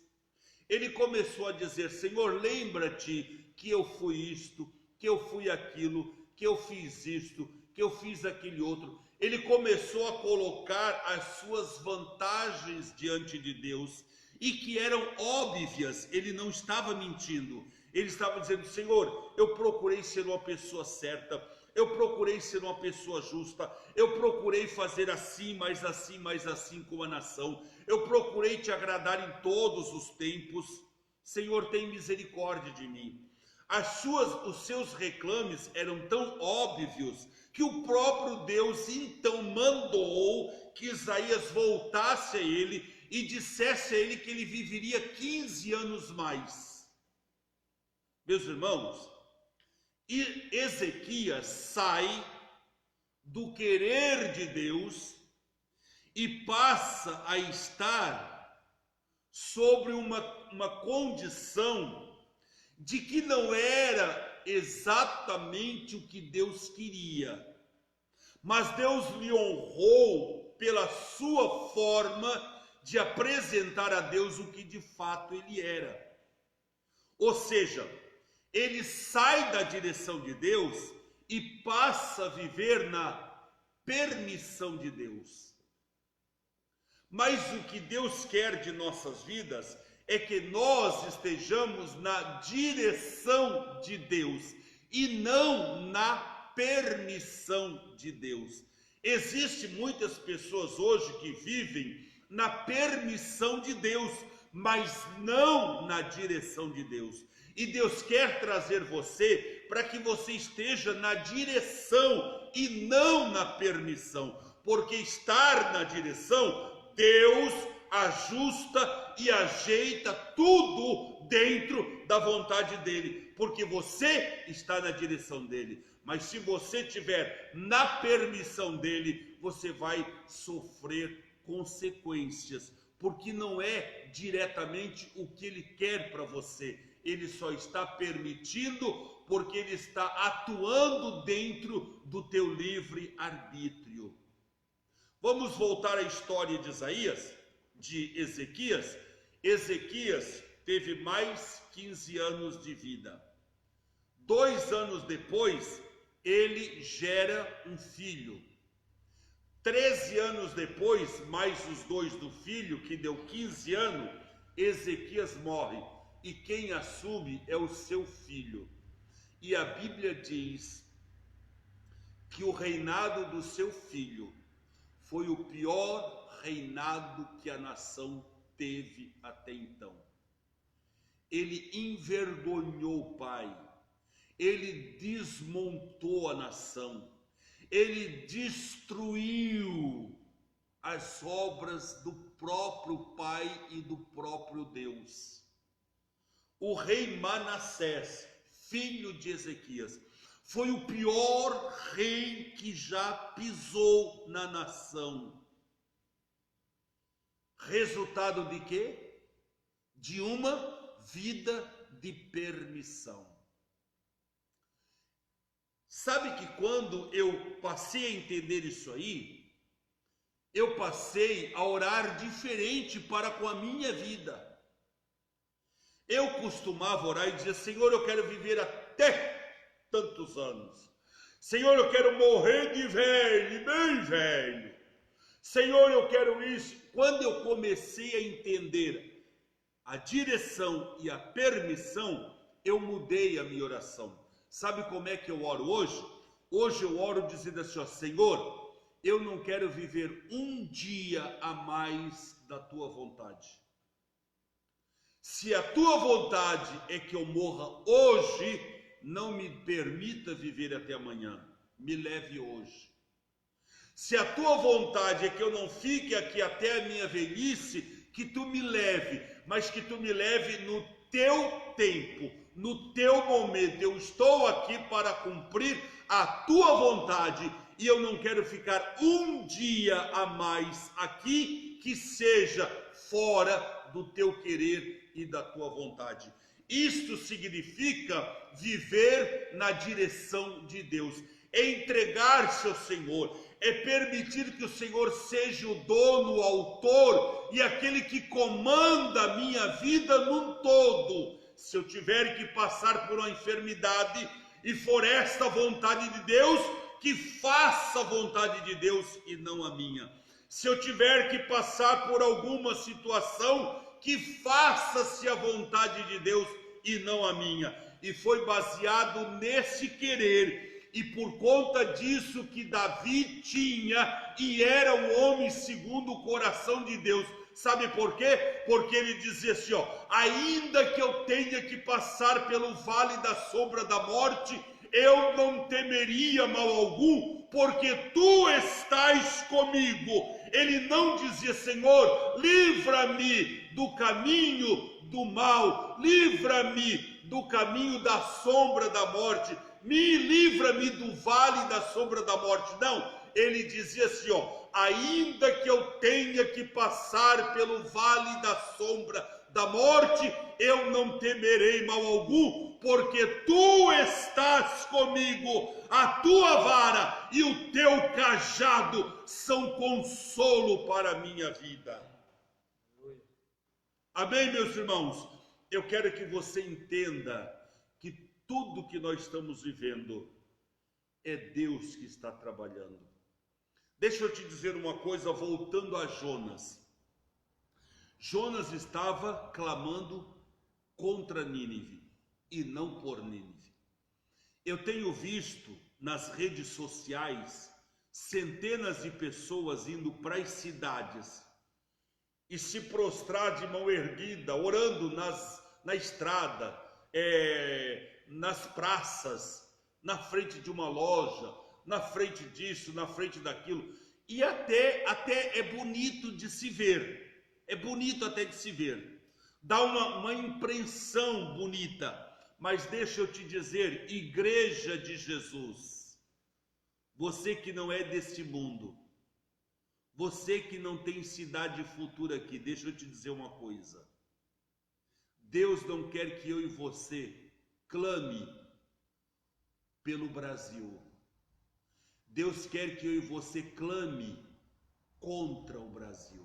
Ele começou a dizer: Senhor, lembra-te que eu fui isto, que eu fui aquilo, que eu fiz isto, que eu fiz aquele outro. Ele começou a colocar as suas vantagens diante de Deus, e que eram óbvias. Ele não estava mentindo. Ele estava dizendo: Senhor, eu procurei ser uma pessoa certa, eu procurei ser uma pessoa justa, eu procurei fazer assim, mais assim, mais assim com a nação, eu procurei te agradar em todos os tempos. Senhor, tem misericórdia de mim. Os seus reclames eram tão óbvios que o próprio Deus então mandou que Isaías voltasse a ele e dissesse a ele que ele viveria 15 anos mais. Meus irmãos, e Ezequias sai do querer de Deus e passa a estar sobre uma condição de que não era exatamente o que Deus queria, mas Deus lhe honrou pela sua forma de apresentar a Deus o que de fato ele era. Ou seja, ele sai da direção de Deus e passa a viver na permissão de Deus. Mas o que Deus quer de nossas vidas é que nós estejamos na direção de Deus e não na permissão de Deus. Existem muitas pessoas hoje que vivem na permissão de Deus, mas não na direção de Deus. E Deus quer trazer você para que você esteja na direção e não na permissão, porque estar na direção, Deus ajusta e ajeita tudo dentro da vontade dele, porque você está na direção dele. Mas se você estiver na permissão dele, você vai sofrer consequências, porque não é diretamente o que ele quer para você. Ele só está permitindo porque ele está atuando dentro do teu livre arbítrio. Vamos voltar à história de Ezequias. Ezequias teve mais 15 anos de vida. 2 anos depois, ele gera um filho. 13 anos depois, mais os 2 do filho, que deu 15 anos, Ezequias morre. E quem assume é o seu filho. E a Bíblia diz que o reinado do seu filho foi o pior reinado que a nação teve até então. Ele envergonhou o pai, ele desmontou a nação, ele destruiu as obras do próprio pai e do próprio Deus. O rei Manassés, filho de Ezequias, foi o pior rei que já pisou na nação. Resultado de quê? De uma vida de permissão. Sabe que quando eu passei a entender isso aí, eu passei a orar diferente para com a minha vida. Eu costumava orar e dizer: Senhor, eu quero viver até tantos anos. Senhor, eu quero morrer de velho, bem velho. Senhor, eu quero isso. Quando eu comecei a entender a direção e a permissão, eu mudei a minha oração. Sabe como é que eu oro hoje? Hoje eu oro dizendo assim: ó, Senhor, eu não quero viver um dia a mais da tua vontade. Se a tua vontade é que eu morra hoje, não me permita viver até amanhã, me leve hoje. Se a tua vontade é que eu não fique aqui até a minha velhice, que tu me leve, mas que tu me leve no teu tempo, no teu momento. Eu estou aqui para cumprir a tua vontade e eu não quero ficar um dia a mais aqui que seja fora do teu querer e da tua vontade. Isto significa viver na direção de Deus, é entregar-se ao Senhor, é permitir que o Senhor seja o dono, o autor e aquele que comanda a minha vida num todo. Se eu tiver que passar por uma enfermidade e for esta a vontade de Deus, que faça a vontade de Deus e não a minha. Se eu tiver que passar por alguma situação, que faça-se a vontade de Deus e não a minha. E foi baseado nesse querer e por conta disso que Davi tinha e era um homem segundo o coração de Deus. Sabe por quê? Porque ele dizia assim, ainda que eu tenha que passar pelo vale da sombra da morte, eu não temeria mal algum, porque tu estás comigo. Ele não dizia, Senhor, livra-me do caminho do mal, livra-me do caminho da sombra da morte, livra-me do vale da sombra da morte. Não, ele dizia assim, ainda que eu tenha que passar pelo vale da sombra da morte, eu não temerei mal algum, porque tu estás comigo, a tua vara e o teu cajado são consolo para a minha vida. Amém, meus irmãos? Eu quero que você entenda que tudo que nós estamos vivendo é Deus que está trabalhando. Deixa eu te dizer uma coisa, voltando a Jonas. Jonas estava clamando contra Nínive e não por Nínive. Eu tenho visto nas redes sociais centenas de pessoas indo para as cidades e se prostrar de mão erguida, orando na estrada, nas praças, na frente de uma loja, na frente disso, na frente daquilo. E até é bonito de se ver. É bonito até de se ver. Dá uma impressão bonita. Mas deixa eu te dizer, igreja de Jesus, você que não é deste mundo, você que não tem cidade futura aqui, deixa eu te dizer uma coisa. Deus não quer que eu e você clame pelo Brasil. Deus quer que eu e você clame contra o Brasil.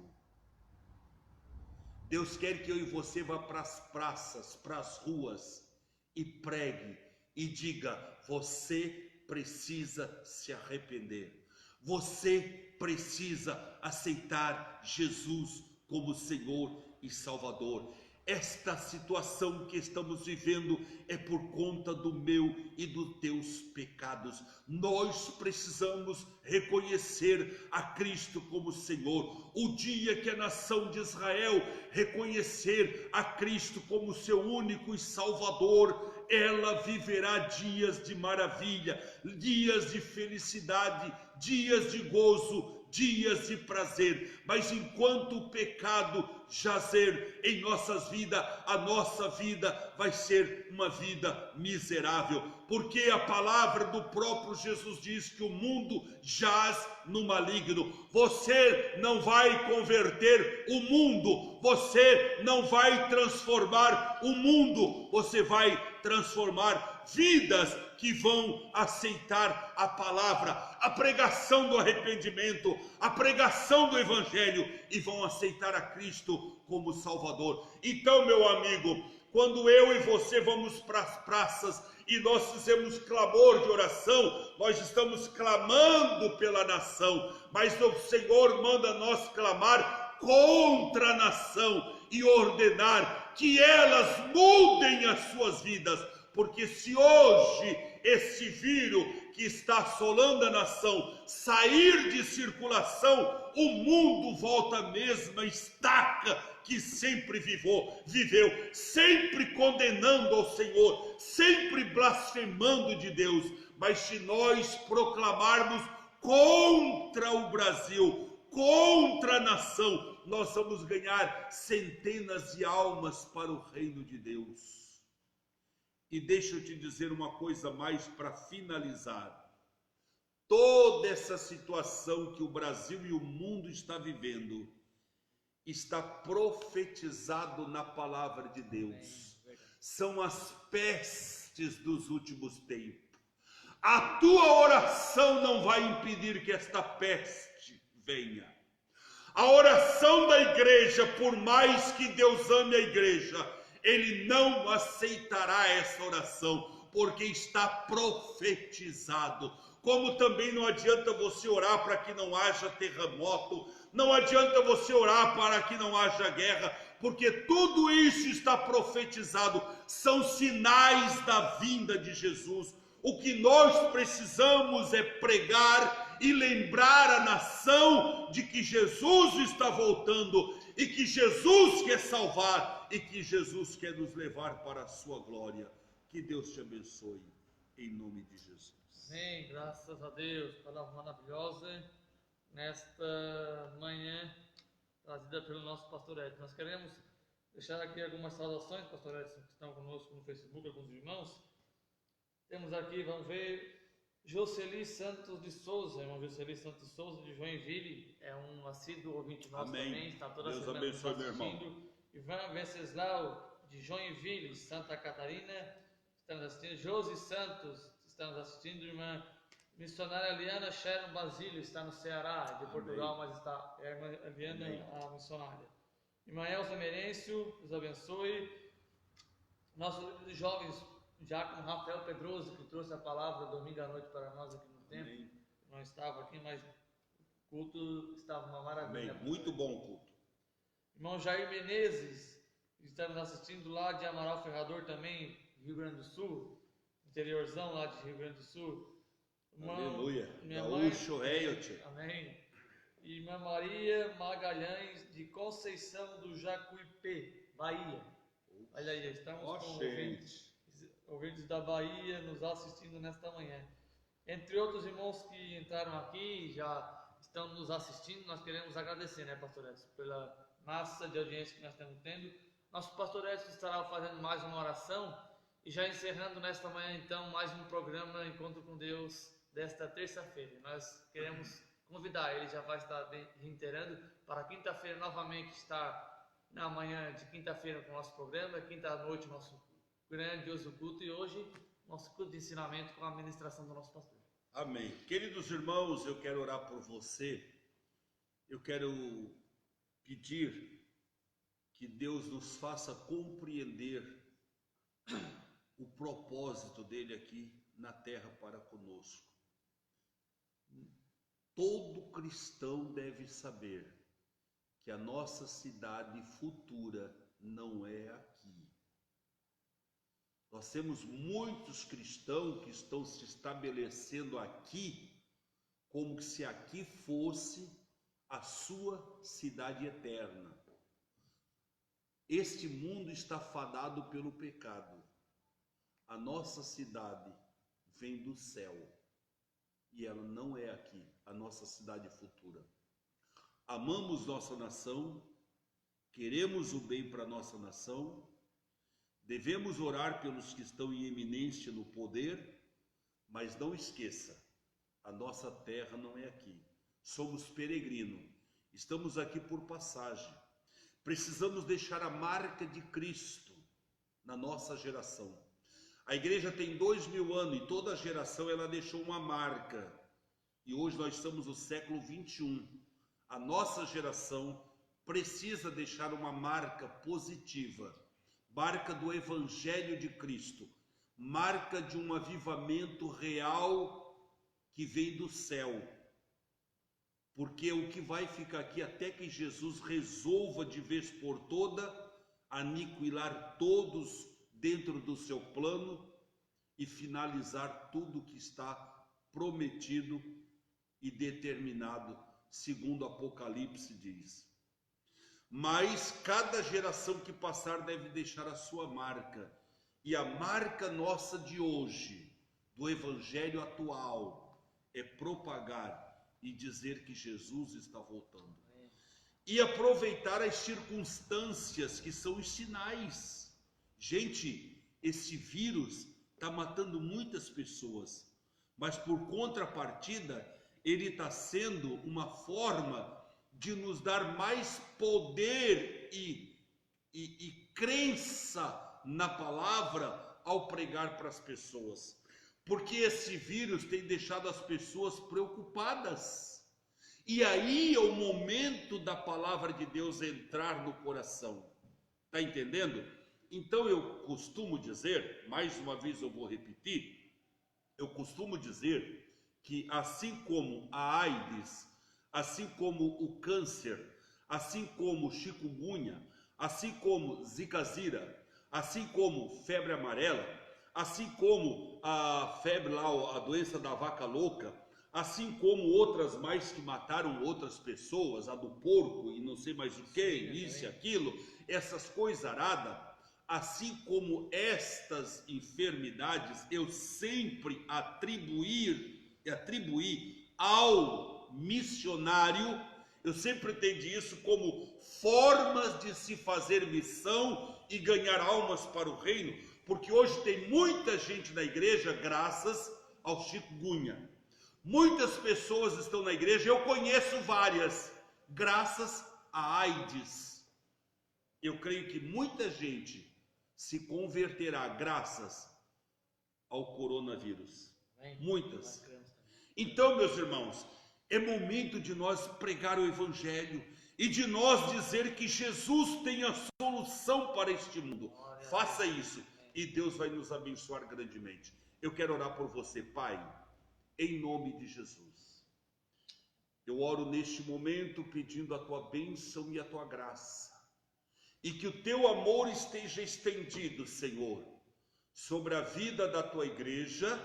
Deus quer que eu e você vá para as praças, para as ruas e pregue e diga, você precisa se arrepender. Você precisa aceitar Jesus como Senhor e Salvador. Esta situação que estamos vivendo é por conta do meu e dos teus pecados. Nós precisamos reconhecer a Cristo como Senhor. O dia que a nação de Israel reconhecer a Cristo como seu único e Salvador, ela viverá dias de maravilha, dias de felicidade, dias de gozo, dias de prazer. Mas enquanto o pecado jazer em nossas vidas, a nossa vida vai ser uma vida miserável, porque a palavra do próprio Jesus diz que o mundo jaz no maligno. Você não vai converter o mundo, você não vai transformar o mundo, você vai transformar vidas que vão aceitar a palavra, a pregação do arrependimento, a pregação do evangelho, e vão aceitar a Cristo como Salvador. Então, meu amigo, quando eu e você vamos para as praças e nós fizemos clamor de oração, nós estamos clamando pela nação, mas o Senhor manda nós clamar contra a nação e ordenar que elas mudem as suas vidas, porque se hoje esse vírus que está assolando a nação sair de circulação, o mundo volta à mesma estaca que sempre viveu, sempre condenando ao Senhor, sempre blasfemando de Deus. Mas se nós proclamarmos contra o Brasil, contra a nação, nós vamos ganhar centenas de almas para o reino de Deus. E deixa eu te dizer uma coisa mais para finalizar. Toda essa situação que o Brasil e o mundo está vivendo está profetizado na palavra de Deus. São as pestes dos últimos tempos. A tua oração não vai impedir que esta peste venha. A oração da igreja, por mais que Deus ame a igreja, Ele não aceitará essa oração, porque está profetizado. Como também não adianta você orar para que não haja terremoto, não adianta você orar para que não haja guerra, porque tudo isso está profetizado, são sinais da vinda de Jesus. O que nós precisamos é pregar e lembrar a nação de que Jesus está voltando e que Jesus quer salvar e que Jesus quer nos levar para a sua glória. Que Deus te abençoe, em nome de Jesus. Amém, graças a Deus, palavra maravilhosa nesta manhã trazida pelo nosso pastor Edson. Nós queremos deixar aqui algumas saudações, pastor Edson, que estão conosco no Facebook, alguns irmãos. Temos aqui, vamos ver, Jocely Santos de Souza, irmão Jocely Santos de Souza de Joinville, é um assíduo ouvinte nosso. Amém. Também, está toda Deus semana abençoe, meu irmão. Ivan Venceslau de Joinville, Santa Catarina, estamos assistindo. Josi Santos, estamos assistindo. Irmã missionária Eliana Sharon Basílio, está no Ceará, de Portugal, mas está, é a irmã Eliana, a missionária. Irmã Elza Merêncio, Deus abençoe. Nossos jovens, Diácono Rafael Pedroso, que trouxe a palavra domingo à noite para nós aqui no templo. Não estava aqui, mas o culto estava uma maravilha. Amém. Muito bom o culto. Irmão Jair Menezes, estamos assistindo lá de Amaral Ferrador também, Rio Grande do Sul, interiorzão lá de Rio Grande do Sul. Aleluia. Gaúcho, amém. Irmã Maria Magalhães de Conceição do Jacuipê, Bahia. Olha aí, estamos com ouvintes da Bahia nos assistindo nesta manhã. Entre outros irmãos que entraram aqui, já estão nos assistindo, nós queremos agradecer, né, pastor Edson, pela massa de audiência que nós estamos tendo. Nosso pastor Edson estará fazendo mais uma oração e já encerrando nesta manhã, então, mais um programa Encontro com Deus desta terça-feira. Nós queremos convidar, ele já vai estar reiterando, para quinta-feira novamente estar na manhã de quinta-feira com o nosso programa, quinta-noite nosso grandioso culto e hoje nosso culto de ensinamento com a ministração do nosso pastor. Amém. Queridos irmãos, eu quero orar por você, eu quero pedir que Deus nos faça compreender o propósito dele aqui na terra para conosco. Todo cristão deve saber que a nossa cidade futura não é aqui. Nós temos muitos cristãos que estão se estabelecendo aqui como se aqui fosse a sua cidade eterna. Este mundo está fadado pelo pecado. A nossa cidade vem do céu e ela não é aqui, a nossa cidade futura. Amamos nossa nação, queremos o bem para nossa nação, devemos orar pelos que estão em eminência no poder, mas não esqueça, a nossa terra não é aqui. Somos peregrinos, estamos aqui por passagem. Precisamos deixar a marca de Cristo na nossa geração. A igreja tem 2000 anos e toda geração ela deixou uma marca. E hoje nós estamos no século 21. A nossa geração precisa deixar uma marca positiva, marca do Evangelho de Cristo, marca de um avivamento real que vem do céu. Porque o que vai ficar aqui até que Jesus resolva de vez por toda aniquilar todos dentro do seu plano e finalizar tudo que está prometido e determinado, segundo Apocalipse diz. Mas cada geração que passar deve deixar a sua marca, e a marca nossa de hoje, do Evangelho atual, é propagar e dizer que Jesus está voltando. E aproveitar as circunstâncias que são os sinais. Gente, esse vírus está matando muitas pessoas, mas por contrapartida, ele está sendo uma forma de nos dar mais poder e crença na palavra ao pregar para as pessoas. Porque esse vírus tem deixado as pessoas preocupadas. E aí é o momento da palavra de Deus entrar no coração. Está entendendo? Então eu costumo dizer, mais uma vez eu vou repetir, eu costumo dizer que assim como a AIDS, assim como o câncer, assim como chikungunya, assim como zika-zira, assim como febre amarela, assim como a febre lá, a doença da vaca louca, assim como outras mais que mataram outras pessoas, a do porco e não sei mais o que, isso e aquilo, essas coisas aradas, assim como estas enfermidades, eu sempre atribuí ao missionário, eu sempre entendi isso como formas de se fazer missão e ganhar almas para o reino, porque hoje tem muita gente na igreja graças ao chikungunya. Muitas pessoas estão na igreja, eu conheço várias, graças à AIDS. Eu creio que muita gente se converterá graças ao coronavírus. Muitas. Então, meus irmãos, é momento de nós pregar o evangelho e de nós dizer que Jesus tem a solução para este mundo. Faça isso e Deus vai nos abençoar grandemente. Eu quero orar por você, Pai, em nome de Jesus. Eu oro neste momento pedindo a tua bênção e a tua graça, e que o teu amor esteja estendido, Senhor, sobre a vida da tua igreja,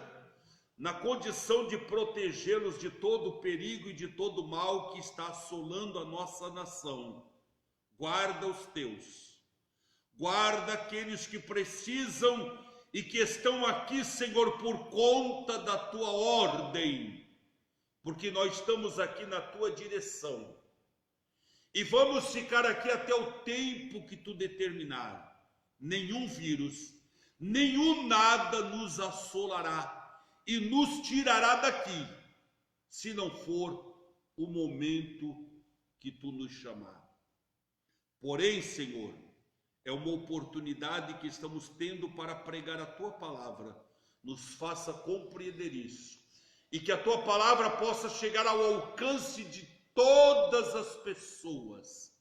na condição de protegê-los de todo o perigo e de todo o mal que está assolando a nossa nação. Guarda os teus, guarda aqueles que precisam e que estão aqui, Senhor, por conta da tua ordem, porque nós estamos aqui na tua direção e vamos ficar aqui até o tempo que tu determinar. Nenhum vírus, nenhum nada nos assolará e nos tirará daqui, se não for o momento que tu nos chamar. Porém, Senhor, é uma oportunidade que estamos tendo para pregar a tua palavra. Nos faça compreender isso e que a tua palavra possa chegar ao alcance de todas as pessoas,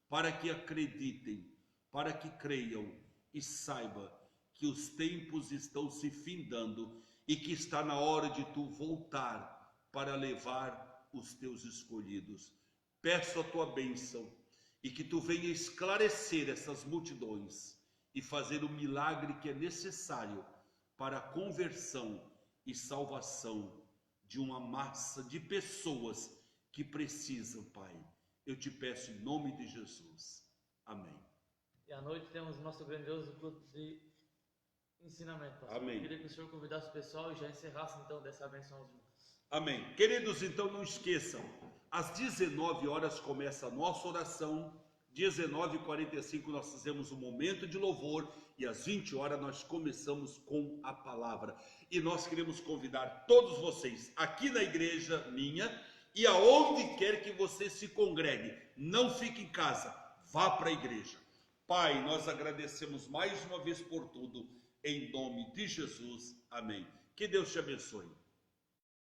para que acreditem, para que creiam e saibam que os tempos estão se findando e que está na hora de tu voltar para levar os teus escolhidos. Peço a tua bênção e que tu venha esclarecer essas multidões e fazer o milagre que é necessário para a conversão e salvação de uma massa de pessoas que precisam, Pai. Eu te peço em nome de Jesus. Amém. E à noite temos nosso grandioso culto de ensinamento, pastor. Amém. Eu queria que o senhor convidasse o pessoal e já encerrasse então dessa benção aos irmãos. Amém. Queridos, então não esqueçam, às 19 horas começa a nossa oração, 19h45 nós fizemos um momento de louvor e às 20 horas nós começamos com a palavra. E nós queremos convidar todos vocês aqui na igreja minha e aonde quer que você se congregue, não fique em casa, vá para a igreja. Pai, nós agradecemos mais uma vez por tudo, em nome de Jesus. Amém. Que Deus te abençoe.